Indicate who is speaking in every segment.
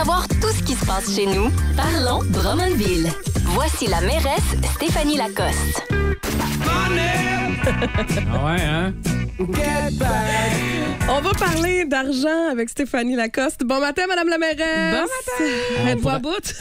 Speaker 1: savoir tout ce qui se passe chez nous, parlons Drummondville. Voici la mairesse Stéphanie Lacoste.
Speaker 2: Ah ouais, hein?
Speaker 3: On va parler d'argent avec Stéphanie Lacoste. Bon matin, Madame la mairesse.
Speaker 4: Bon matin.
Speaker 3: Êtes-vous à bout?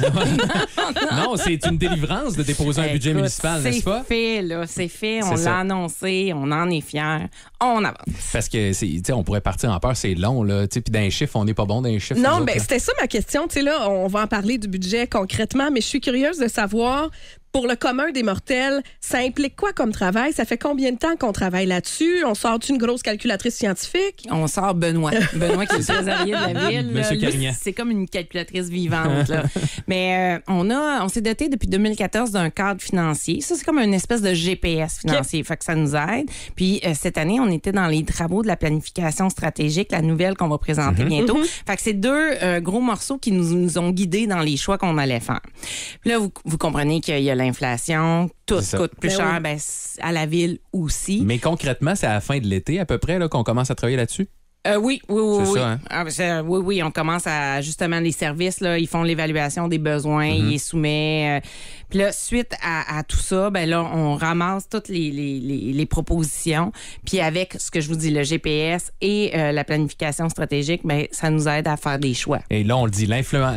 Speaker 2: Non, c'est une délivrance de déposer un budget municipal, n'est-ce pas?
Speaker 4: C'est fait, là. C'est fait. On
Speaker 2: C'est
Speaker 4: l'a
Speaker 2: ça.
Speaker 4: annoncé. On en est fiers. On avance.
Speaker 2: Parce que, tu sais, on pourrait partir en peur, c'est long, là. Tu sais, puis dans les chiffres, on n'est pas bon dans les chiffres.
Speaker 3: Non,
Speaker 2: nous
Speaker 3: ben
Speaker 2: autres, là.
Speaker 3: c'était ça ma question. Tu sais, là, on va en parler du budget concrètement, mais je suis curieuse de savoir, pour le commun des mortels, ça implique quoi comme travail? Ça fait combien de temps qu'on travaille là-dessus? On sort une grosse calculatrice scientifique?
Speaker 4: On sort Benoît. Benoît qui est le trésorier de la ville.
Speaker 2: Monsieur
Speaker 4: Lui,
Speaker 2: Carignan.
Speaker 4: c'est comme une calculatrice vivante. Là. Mais on s'est doté depuis 2014 d'un cadre financier. Ça, c'est comme une espèce de GPS financier. Fait que ça nous aide. Puis cette année, on était dans les travaux de la planification stratégique, la nouvelle qu'on va présenter bientôt. Fait que c'est deux gros morceaux qui nous ont guidés dans les choix qu'on allait faire. Puis là, vous comprenez qu'il y a l'inflation, tout
Speaker 2: C'est ça.
Speaker 4: coûte plus
Speaker 3: Ben
Speaker 4: cher,
Speaker 3: oui.
Speaker 4: ben, à la ville aussi.
Speaker 2: Mais concrètement, c'est à la fin de l'été, à peu près, là, qu'on commence à travailler là-dessus?
Speaker 4: Oui.
Speaker 2: C'est
Speaker 4: Oui.
Speaker 2: ça, hein?
Speaker 4: Oui, on commence à, justement, les services, là, ils font l'évaluation des besoins, ils les soumettent. Puis là, suite à tout ça, ben là, on ramasse toutes les propositions. Puis avec ce que je vous dis, le GPS et la planification stratégique, ben ça nous aide à faire des choix.
Speaker 2: Et là, on le dit, l'influence.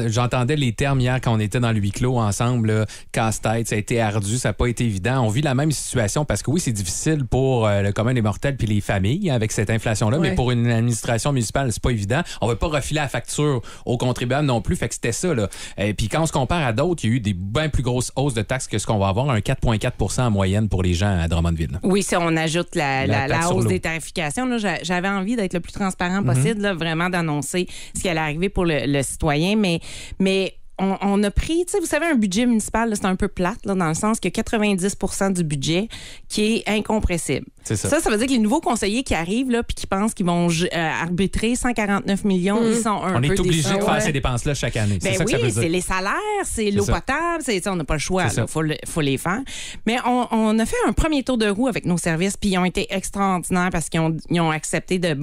Speaker 2: J'entendais les termes hier quand on était dans le huis clos ensemble, là, casse-tête, ça a été ardu, ça n'a pas été évident. On vit la même situation parce que oui, c'est difficile pour le commun des mortels puis les familles avec cette inflation-là,
Speaker 3: Ouais.
Speaker 2: mais pour une administration municipale, c'est pas évident. On veut pas refiler la facture aux contribuables non plus, fait que c'était ça, là. Puis quand on se compare à d'autres, il y a eu des bien plus grosses hausses de taxes que ce qu'on va avoir, un 4,4 en moyenne pour les gens à Drummondville.
Speaker 4: Oui, si on ajoute
Speaker 2: La
Speaker 4: la
Speaker 2: taxe sur
Speaker 4: hausse
Speaker 2: l'eau.
Speaker 4: des tarifications, là, j'avais envie d'être le plus transparent possible, là, vraiment d'annoncer ce qui allait arriver pour le citoyen, mais on a pris, tu sais, vous savez, un budget municipal, là, c'est un peu plate, là, dans le sens que 90 du budget qui est incompressible.
Speaker 2: C'est ça.
Speaker 4: Ça veut dire que les nouveaux conseillers qui arrivent là puis qui pensent qu'ils vont arbitrer 149 millions, ils sont un
Speaker 2: On
Speaker 4: peu
Speaker 2: est obligé
Speaker 4: déçus.
Speaker 2: de faire
Speaker 3: Ouais.
Speaker 2: ces dépenses-là chaque année. C'est
Speaker 4: Ben
Speaker 2: ça que ça veut
Speaker 4: oui,
Speaker 2: dire.
Speaker 4: c'est les salaires, c'est l'eau
Speaker 2: ça.
Speaker 4: potable, on n'a pas le choix,
Speaker 2: C'est ça.
Speaker 4: faut les faire. Mais on a fait un premier tour de roue avec nos services, puis ils ont été extraordinaires parce qu'ils ont accepté de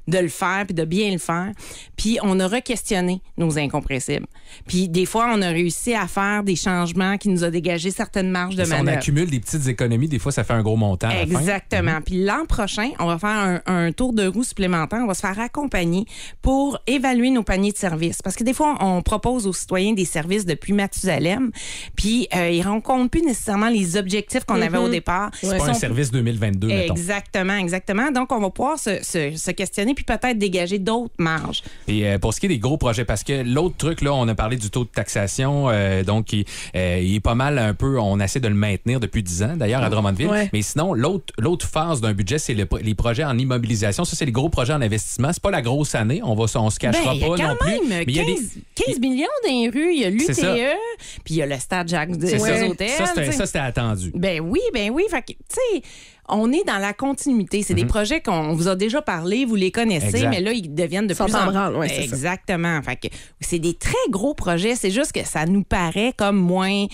Speaker 4: le faire, puis de bien le faire. Puis on a re-questionné nos incompressibles. Puis des fois, on a réussi à faire des changements qui nous a dégagé certaines marges de
Speaker 2: Si on
Speaker 4: manœuvre.
Speaker 2: accumule des petites économies, des fois, ça fait un gros montant à la fin.
Speaker 4: Exactement. Puis l'an prochain, on va faire un tour de roue supplémentaire. On va se faire accompagner pour évaluer nos paniers de services. Parce que des fois, on propose aux citoyens des services depuis Mathusalem, puis ils ne rencontrent plus nécessairement les objectifs qu'on avait au départ.
Speaker 2: C'est pas un service 2022, mettons.
Speaker 4: Exactement. Donc, on va pouvoir se questionner puis peut-être dégager d'autres marges.
Speaker 2: Et pour ce qui est des gros projets, parce que l'autre truc, là, on a parlé du taux de taxation, donc il est pas mal un peu, on essaie de le maintenir depuis 10 ans, d'ailleurs, à Drummondville.
Speaker 3: Ouais.
Speaker 2: Mais sinon, l'autre phase d'un budget, c'est les projets en immobilisation. Ça, c'est les gros projets en investissement. C'est pas la grosse année, on se cachera
Speaker 4: Il y a
Speaker 2: pas
Speaker 4: quand
Speaker 2: non plus.
Speaker 4: même
Speaker 2: Mais il y a
Speaker 4: 15 millions dans les rues. Il y a
Speaker 2: C'est ça.
Speaker 4: l'UTE, puis il y a le stade Jacques
Speaker 2: C'est ça.
Speaker 4: Hôtel.
Speaker 2: Ça, c'était attendu.
Speaker 4: Ben oui. Fait que, tu sais, on est dans la continuité. C'est des projets qu'on vous a déjà parlé, vous les connaissez,
Speaker 2: Exact.
Speaker 4: mais là, ils deviennent de
Speaker 3: Sont
Speaker 4: plus
Speaker 3: en
Speaker 4: en
Speaker 3: branle, ouais, c'est ça.
Speaker 4: Exactement. Fait que c'est des très gros projets. C'est juste que ça nous paraît comme moins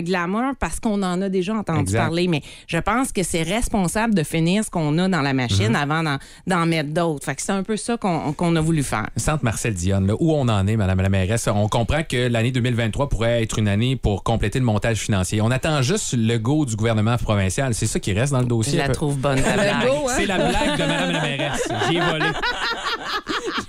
Speaker 4: glamour parce qu'on en a déjà entendu
Speaker 2: Exact.
Speaker 4: parler. Mais je pense que c'est responsable de finir ce qu'on a dans la machine avant d'en mettre d'autres. Fait que c'est un peu ça qu'on a voulu faire.
Speaker 2: Centre Marcel Dionne, là, où on en est, Madame la mairesse? On comprend que l'année 2023 pourrait être une année pour compléter le montage financier. On attend juste le go du gouvernement provincial. C'est ça qui reste dans le dossier.
Speaker 4: Je la trouve bonne, ta blague.
Speaker 3: go, hein?
Speaker 2: C'est la blague de Madame la mairesse. J'y ai volé.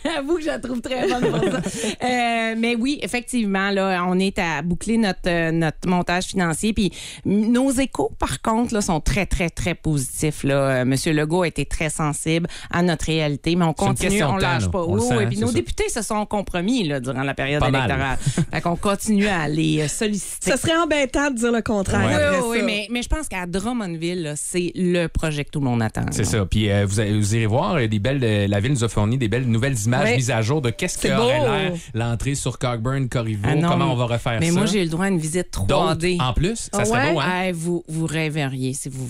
Speaker 4: J'avoue que je la trouve très bonne pour ça. Mais oui, effectivement, là, on est à boucler notre montage financier. Puis nos échos, par contre, là, sont très, très, très positifs. Là. Monsieur Legault a été très sensible à notre réalité, mais on
Speaker 2: C'est une
Speaker 4: continue,
Speaker 2: question
Speaker 4: on
Speaker 2: de temps,
Speaker 4: lâche
Speaker 2: là.
Speaker 4: pas.
Speaker 2: On le
Speaker 4: Oui,
Speaker 2: sent,
Speaker 4: oui. Puis
Speaker 2: c'est
Speaker 4: nos
Speaker 2: ça.
Speaker 4: députés se sont compromis là, durant la période
Speaker 2: Pas mal.
Speaker 4: électorale. Fait qu'on continue à les solliciter.
Speaker 3: Ça serait embêtant de dire le contraire.
Speaker 2: Ouais.
Speaker 3: après
Speaker 4: Oui,
Speaker 3: ça.
Speaker 4: mais je pense qu'à Drummondville, là, c'est le projet que tout le monde attend.
Speaker 2: C'est
Speaker 4: là.
Speaker 2: ça. Puis vous irez voir, des belles, la ville nous a fourni des belles nouvelles images
Speaker 3: Oui.
Speaker 2: mises à jour de qu'est-ce
Speaker 3: C'est
Speaker 2: qu'aurait
Speaker 3: beau.
Speaker 2: l'air l'entrée sur Cockburn, Corriveau,
Speaker 4: Ah non,
Speaker 2: comment on va refaire
Speaker 4: mais
Speaker 2: ça.
Speaker 4: moi, j'ai eu le droit à une visite 3D.
Speaker 2: D'autres, en plus, ça
Speaker 3: Ah
Speaker 2: serait
Speaker 3: ouais?
Speaker 2: beau, hein?
Speaker 4: Hey, vous rêveriez si vous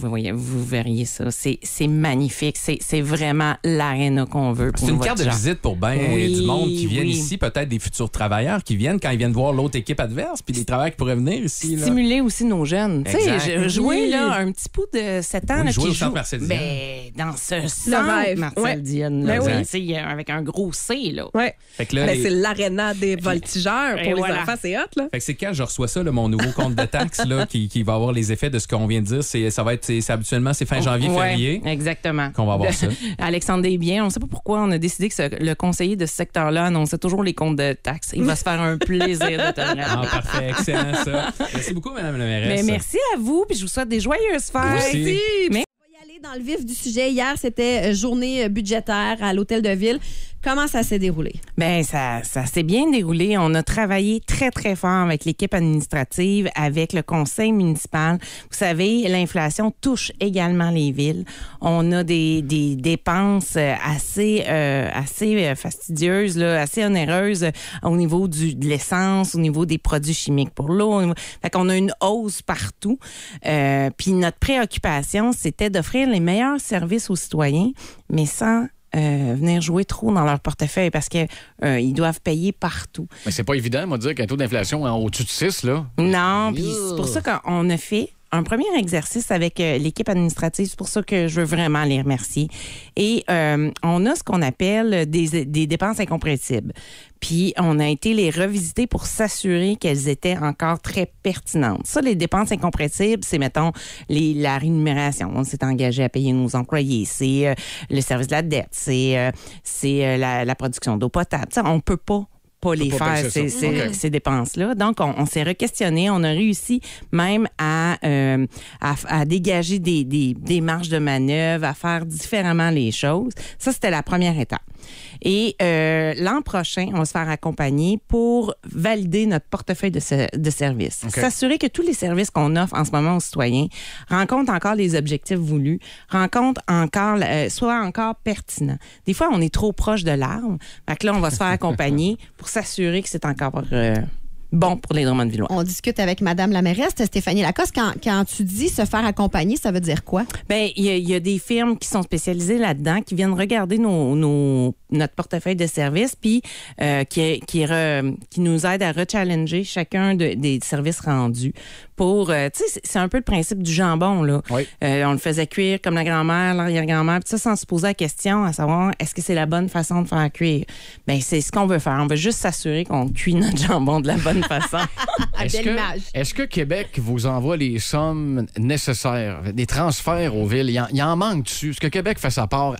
Speaker 4: verriez ça. C'est magnifique. C'est vraiment l'aréna qu'on veut.
Speaker 2: C'est
Speaker 4: pour
Speaker 2: une
Speaker 4: votre
Speaker 2: carte de
Speaker 4: genre.
Speaker 2: visite pour bien
Speaker 4: Oui,
Speaker 2: du monde qui viennent
Speaker 4: oui.
Speaker 2: ici, peut-être des futurs travailleurs qui viennent quand ils viennent voir l'autre équipe adverse, puis des travailleurs qui pourraient venir ici. Là.
Speaker 4: Stimuler aussi nos jeunes. Tu sais,
Speaker 2: Exact.
Speaker 4: jouer
Speaker 3: Oui.
Speaker 4: là, un petit bout de 7 ans
Speaker 2: Oui,
Speaker 4: là,
Speaker 2: jouer
Speaker 4: qui
Speaker 2: au
Speaker 4: joue
Speaker 2: centre Marcel Dionne.
Speaker 4: dans ce centre
Speaker 3: rêve.
Speaker 4: Marcel
Speaker 3: Ouais.
Speaker 4: Dionne.
Speaker 3: Ben
Speaker 4: là,
Speaker 3: oui.
Speaker 4: tu sais, avec un gros C, là.
Speaker 3: Ouais.
Speaker 2: Fait que là,
Speaker 3: Ben, c'est l'aréna des voltigeurs.
Speaker 4: Et
Speaker 3: Pour les
Speaker 4: voilà.
Speaker 3: enfants, c'est hot, là.
Speaker 2: Fait que c'est quand je reçois ça, là, mon nouveau compte de taxes là, qui va avoir les effets de ce qu'on vient de dire. Habituellement, c'est fin janvier,
Speaker 4: Ouais,
Speaker 2: février
Speaker 4: exactement.
Speaker 2: qu'on va avoir ça.
Speaker 4: Alexandre Desbiens, on ne sait pas pourquoi on a décidé que le conseiller de ce secteur-là annonçait toujours les comptes de taxes. Il va se faire un plaisir de te le
Speaker 2: Ah,
Speaker 4: rappeler.
Speaker 2: parfait, excellent ça. Merci beaucoup, Mme la mairesse.
Speaker 4: Mais merci à vous, puis je vous souhaite des joyeuses fêtes.
Speaker 2: Merci.
Speaker 4: Mais
Speaker 5: On va y aller dans le vif du sujet. Hier, c'était journée budgétaire à l'Hôtel de Ville. Comment ça s'est déroulé?
Speaker 4: ben ça s'est bien déroulé. On a travaillé très, très fort avec l'équipe administrative, avec le conseil municipal. Vous savez, l'inflation touche également les villes. On a des dépenses assez fastidieuses, là, assez onéreuses au niveau de l'essence, au niveau des produits chimiques pour l'eau. Fait qu'on a une hausse partout. Puis notre préoccupation, c'était d'offrir les meilleurs services aux citoyens, mais sans venir jouer trop dans leur portefeuille parce que ils doivent payer partout.
Speaker 6: Mais c'est pas évident, moi, de dire qu'un taux d'inflation au-dessus de 6, là.
Speaker 4: Non, puis c'est pour ça qu'on a fait un premier exercice avec l'équipe administrative. C'est pour ça que je veux vraiment les remercier. Et on a ce qu'on appelle des dépenses incompressibles. Puis on a été les revisiter pour s'assurer qu'elles étaient encore très pertinentes. Ça, les dépenses incompressibles, c'est, mettons, la rémunération. On s'est engagé à payer nos employés. C'est le service de la dette. C'est la production d'eau potable. Ça, on peut pas les
Speaker 6: pas
Speaker 4: faire,
Speaker 6: baisser ça.
Speaker 4: ces dépenses-là. Donc, on s'est re-questionné. On a réussi même à dégager des marges de manœuvre, à faire différemment les choses. Ça, c'était la première étape. Et l'an prochain, on va se faire accompagner pour valider notre portefeuille de services.
Speaker 6: Okay.
Speaker 4: S'assurer que tous les services qu'on offre en ce moment aux citoyens rencontrent encore les objectifs voulus, soient encore pertinents. Des fois, on est trop proche de l'arbre. Fait que là, on va se faire accompagner pour s'assurer que c'est encore bon pour les Drummondvillois.
Speaker 5: On discute avec Madame la mairesse, Stéphanie Lacoste. Quand tu dis se faire accompagner, ça veut dire quoi?
Speaker 4: Bien, il y a des firmes qui sont spécialisées là-dedans, qui viennent regarder notre portefeuille de services, puis qui nous aident à rechallenger chacun des services rendus. Pour, tu sais, c'est un peu le principe du jambon, là.
Speaker 6: Oui.
Speaker 4: On le faisait cuire comme la grand-mère, l'arrière-grand-mère, puis ça, sans se poser la question à savoir est-ce que c'est la bonne façon de faire cuire. Bien, c'est ce qu'on veut faire. On veut juste s'assurer qu'on cuit notre jambon de la bonne façon.
Speaker 6: Est-ce que Québec vous envoie les sommes nécessaires, des transferts aux villes? Il en manque dessus. Est-ce que Québec fait sa part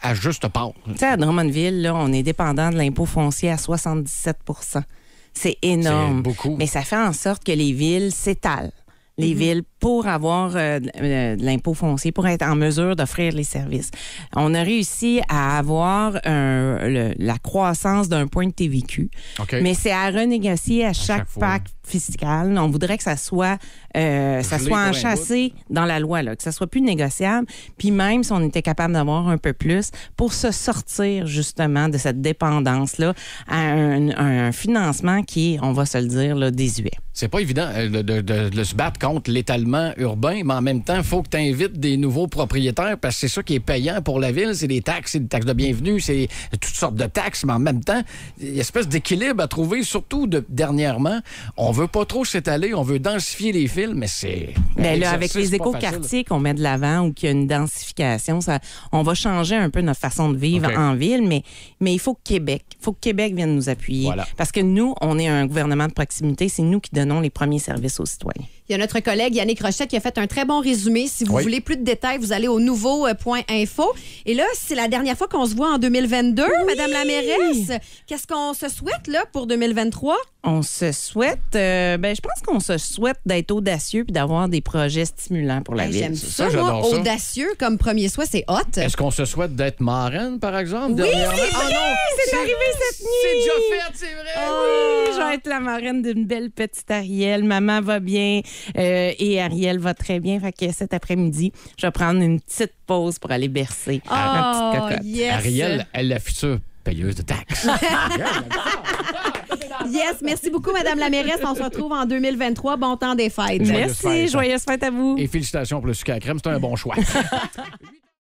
Speaker 6: à juste part?
Speaker 4: Tu sais, à Drummondville, là, on est dépendant de l'impôt foncier à 77 %. C'est énorme.
Speaker 6: C'est beaucoup.
Speaker 4: Mais ça fait en sorte que les villes s'étalent. Les villes pour avoir de l'impôt foncier, pour être en mesure d'offrir les services. On a réussi à avoir la croissance d'un point de TVQ,
Speaker 6: OK.
Speaker 4: mais c'est à renégocier à chaque
Speaker 6: fois.
Speaker 4: pacte fiscal. On voudrait que ça soit enchâssé dans la loi, là, que ça soit plus négociable. Puis même si on était capable d'avoir un peu plus pour se sortir justement de cette dépendance-là à un financement qui est, on va se le dire, là, désuet.
Speaker 6: C'est pas évident de se battre contre l'étalement urbain, mais en même temps, il faut que tu invites des nouveaux propriétaires parce que c'est ça qui est payant pour la ville. C'est des taxes de bienvenue, c'est toutes sortes de taxes, mais en même temps, il y a une espèce d'équilibre à trouver, surtout dernièrement. On veut pas trop s'étaler, on veut densifier les fils, mais c'est...
Speaker 4: Bien là, avec les
Speaker 6: c'est pas
Speaker 4: écoquartiers qu'on met de l'avant ou qu'il y a une densification, on va changer un peu notre façon de vivre
Speaker 6: OK.
Speaker 4: en ville, mais il faut que Québec vienne nous appuyer.
Speaker 6: Voilà.
Speaker 4: Parce que nous, on est un gouvernement de proximité, c'est nous qui donnons les premiers services aux citoyens.
Speaker 5: Il y a notre collègue Yannick Rochette qui a fait un très bon résumé. Si vous
Speaker 6: Oui.
Speaker 5: voulez plus de détails, vous allez au nouveau.info. Et là, c'est la dernière fois qu'on se voit en 2022, Madame la mairesse. Qu'est-ce qu'on se souhaite là pour 2023?
Speaker 4: On se souhaite, je pense qu'on se souhaite d'être audacieux puis d'avoir des projets stimulants pour la
Speaker 5: Hey,
Speaker 4: ville.
Speaker 5: j'aime
Speaker 6: Ça,
Speaker 5: ça, moi.
Speaker 6: j'adore ça.
Speaker 5: Audacieux comme premier souhait, c'est hot.
Speaker 6: Est-ce qu'on se souhaite d'être marraine, par exemple?
Speaker 5: Oui,
Speaker 6: dernièrement?
Speaker 5: c'est
Speaker 6: Ah non,
Speaker 4: c'est arrivé cette nuit!
Speaker 6: C'est déjà fait, c'est vrai!
Speaker 4: Oui, je vais être la marraine d'une belle petite Ariel. Maman va bien et Ariel va très bien. Fait que cet après-midi, je vais prendre une petite pause pour aller bercer ma petite cocotte.
Speaker 5: Yes.
Speaker 6: Ariel, elle est la future payeuse de taxes.
Speaker 5: Yes, merci beaucoup, Madame la mairesse. On se retrouve en 2023. Bon temps des fêtes.
Speaker 6: Joyeuses
Speaker 4: Merci,
Speaker 6: fêtes.
Speaker 4: joyeuse fête à vous.
Speaker 6: Et félicitations pour le sucre à la crème, c'est un bon choix.